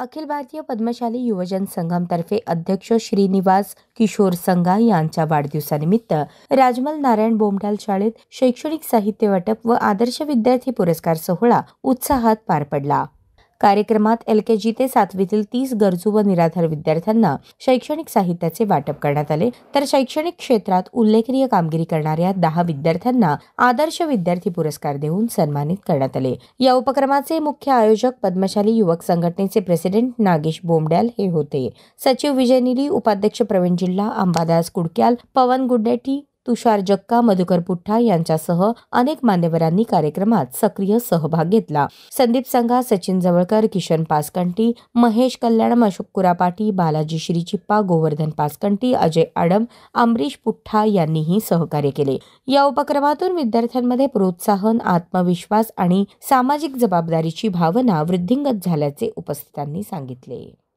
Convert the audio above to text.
अखिल भारतीय पद्मशाली युवजन संघमतर्फे अध्यक्ष श्रीनिवास किशोर संघा यांच्या वाढदिवसानिमित्त राजमल नारायण बोमढाल शाळेत शैक्षणिक साहित्य वाटप व आदर्श विद्यार्थी पुरस्कार सोहळा उत्साहात पार पडला। कार्यक्रमात LKG ते 7वीतील 30 गरजू व निराधार विद्यार्थ्यांना शैक्षणिक साहित्याचे वाटप करण्यात आले, तर शैक्षणिक क्षेत्रात उल्लेखनीय कामगिरी करणाऱ्या 10 विद्यार्थ्यांना आदर्श विद्यार्थी पुरस्कार देऊन सन्मानित करण्यात आले। या उपक्रमाचे मुख्य आयोजक पद्मशाली युवक संघटनेचे प्रेसिडेंट नागेश बोमढाल हे होते। सचिव विजय निली, उपाध्यक्ष प्रवीण जिल्हा, अंबादास कुडक्याल, पवन गुड्डेटी, तुषार जक्का, मधुकर पुठ्ठा यांच्यासह अनेक मान्यवरांनी कार्यक्रमात सक्रिय सहभाग घेतला। संदीप संघा, सचिन जवळकर, किशन पासकंटी, महेश कल्याणम, अशोक कुरापाटी, बालाजी श्रीचिप्पा, गोवर्धन पासकंटी, अजय आडम, अमरीश पुठ्ठा यांनीही सहकार्य केले। या उपक्रमातून विद्यार्थ्यांमध्ये प्रोत्साहन, आत्मविश्वास आणि सामाजिक जबाबदारीची भावना वृद्धिंगत झाल्याचे उपस्थितांनी सांगितले।